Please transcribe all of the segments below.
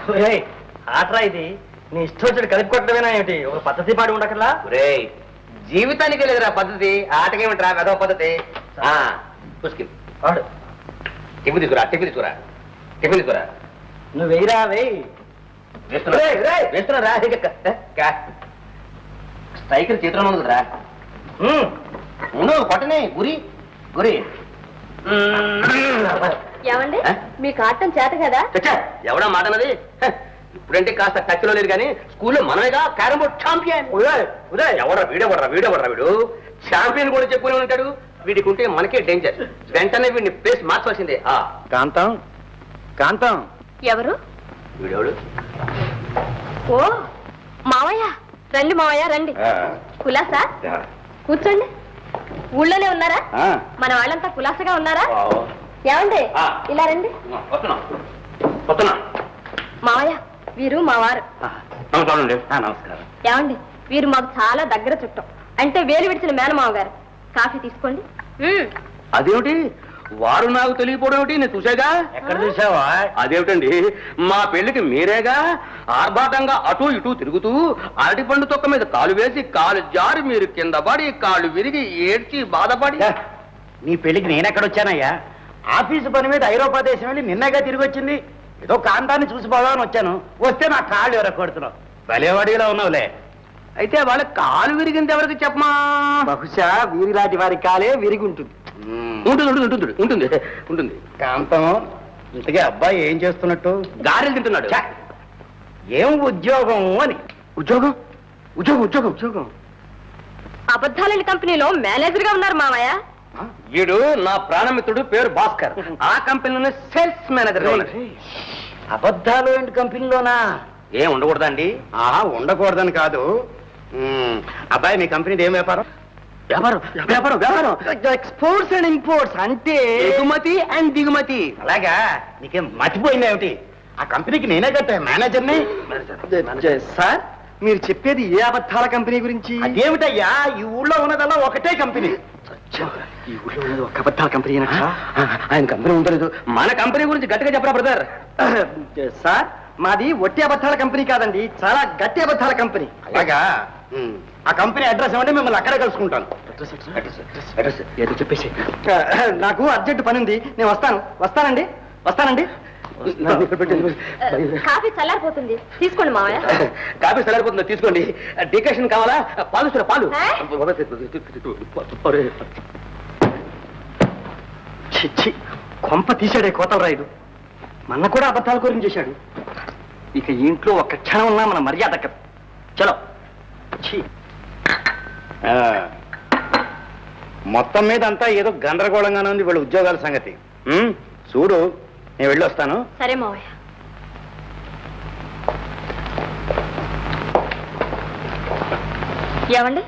ఆటరా ఇది నీ ఇష్టం వచ్చి కలిపి కొట్టడమేనా ఏమిటి ఒక పద్ధతి పాడి ఉండకల్లా రే జీవితానికి లేదురా పద్ధతి ఆటకేమిట్రా వెదవ పద్ధతి వాడు టిఫిన్ తీసుకురా నువ్వు వెయ్యిరా వెయ్యి వేస్తున్నా స్ట్రైకర్ చేతిలో ఉంది కదరా కొట్టనే గురి ఏమండి మీకు ఆడటం చేత కదా ఎవడా మాట అన్నది ఇప్పుడంటే కాస్త టచ్లో లేదు కానీ స్కూల్లో మనమేగా క్యారమ్ బోర్డ్ ఛాంపియన్ ఎవడా వీడు ఛాంపియన్ కూడా చెప్పుకునే ఉంటాడు వీడికి ఉంటే మనకే డేంజర్ వెంటనే వీడిని ప్లేస్ మార్చవలసిందే కాంతం ఎవరు వీడెవడు ఓ మావయ్య రండి మావయ్య రండి కులాసా కూర్చోండి ఊళ్ళోనే ఉన్నారా మన వాళ్ళంతా కులాసగా ఉన్నారా ఏమండి ఇలా రండి మావయ్య వీరు మా వారు నమస్కారం ఏమండి వీరు మాకు చాలా దగ్గర చుట్టం అంటే వేలు విడిచిన మేనమావ గారు కాఫీ తీసుకోండి అదేమిటి వారు నాకు తెలియపోవడం ఏమిటి నేను చూసాగా ఎక్కడ చూసావా అదేమిటండి మా పెళ్లికి మీరేగా ఆర్భాటంగా అటు ఇటు తిరుగుతూ అరటి పండు తొక్క మీద కాలు వేసి కాలు జారి మీరు కింద పడి కాళ్ళు విరిగి ఏడ్చి బాధపడి నీ పెళ్లికి నేనెక్కడొచ్చానయ్యా ఆఫీసు పని మీద ఐరోపా దేశం వెళ్ళి నిన్నగా తిరిగి వచ్చింది ఏదో కాంతాన్ని చూసి పోదామని వచ్చాను వస్తే నా కాళ్ళు ఎవరో కొడుతున్నావు భలేవాడిలో ఉన్నావులే అయితే వాళ్ళ కాలు విరిగింది ఎవరికి చెప్పమా బహుశా వీరిలాంటి వారి కాలే విరిగి ఉంటుంది ఉంటుంది కాంతం ఇంతకీ అబ్బాయి ఏం చేస్తున్నట్టు గారెలు తింటున్నాడు ఏం ఉద్యోగం అని ఉద్యోగం అబద్ధాలని కంపెనీలో మేనేజర్ గా ఉన్నారు మావయ్య వీడు నా ప్రాణమిత్రుడు పేరు భాస్కర్ ఆ కంపెనీలోనే సేల్స్ మేనేజర్ అబద్ధాలు ఏంటి కంపెనీలోనా ఏం ఉండకూడదా అండి ఉండకూడదని కాదు అబ్బాయి మీ కంపెనీది ఏం వ్యాపారం ఎక్స్పోర్ట్స్ అండ్ ఇంపోర్ట్స్ అంటే ఎగుమతి అండ్ దిగుమతి అలాగా నీకేం మర్చిపోయింది ఏమిటి ఆ కంపెనీకి నేనే కట్టా మేనేజర్ని సార్ మీరు చెప్పేది ఏ అబద్ధాల కంపెనీ గురించి అదేమిటయ్యా ఈ ఊళ్ళో ఉన్నదల్లా ఒకటే కంపెనీ ఈ ఊళ్ళో ఉన్నది ఒక అబద్ధాల కంపెనీ ఆయన కంపెనీ ఉండలేదు మన కంపెనీ గురించి గట్టిగా చెప్పరా బ్రదర్ సార్ మాది ఒట్టి అబద్ధాల కంపెనీ కాదండి చాలా గట్టి అబద్ధాల కంపెనీ అలాగా ఆ కంపెనీ అడ్రస్ ఏమంటే మిమ్మల్ని అక్కడే కలుసుకుంటాను ఏదో చెప్పేసి నాకు అర్జెంట్ పని ఉంది నేను వస్తానండి కాఫీ చల్లారిపోతుంది తీసుకోండి మావయ్య కాఫీ చల్లారిపోతుందో తీసుకోండి డికాషన్ కావాలా పాలు చిచ్చి కొంప తీశాడే కోతవరాయుడు మన కూడా అబద్ధాల గురించి చేశాడు ఇక ఇంట్లో ఒక్క క్షణం ఉన్నా మన మర్యాద దక్కదు చలో మొత్తం మీద అంతా ఏదో గందరగోళంగానే ఉంది వీళ్ళ ఉద్యోగాల సంగతి చూడు నేను వెళ్ళొస్తాను సరే మావయ్య ఏమండి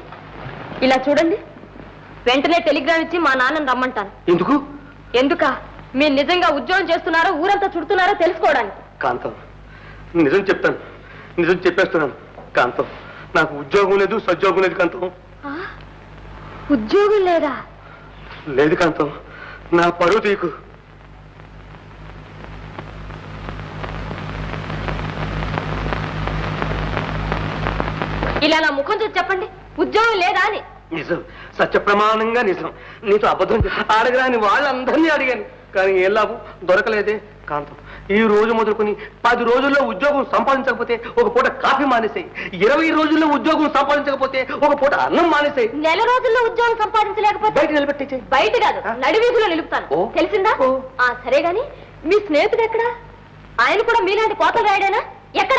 ఇలా చూడండి వెంటనే టెలిగ్రామ్ ఇచ్చి మా నాన్నని రమ్మంటాను ఎందుకా మీరు నిజంగా ఉద్యోగం చేస్తున్నారో ఊరంతా చుడుతున్నారో తెలుసుకోవడానికి కాంతం నిజం చెప్తాను నిజం చెప్పేస్తున్నాను కాంతం నాకు ఉద్యోగం లేదు సద్యోగం లేదు కాంతం ఉద్యోగం లేదా లేదు కాంతం నా పరువు తీకు ఇలా నా ముఖం చూసి చెప్పండి ఉద్యోగం లేదా అని నిజం సత్య ప్రమాణంగా నిజం నీతో అబద్ధం అడగరాని వాళ్ళందరినీ అడిగాను కానీ ఏం లాభం దొరకలేదే కాంతం ఈ రోజు మొదలుకొని 10 రోజుల్లో ఉద్యోగం సంపాదించకపోతే ఒక పూట కాఫీ మానేసాయి 20 రోజుల్లో ఉద్యోగం సంపాదించకపోతే ఒక పూట అన్నం మానేసాయి నెల రోజుల్లో ఉద్యోగం సంపాదించలేకపోతే బయట నిలబెట్టేసాయి బయట కాదు నడివీధిలో నిలుపుతాను తెలిసిందా సరే గాని మీ స్నేహితుడు ఎక్కడా ఆయన కూడా మీలాంటి కోతలు రాయడేనా ఎక్కడ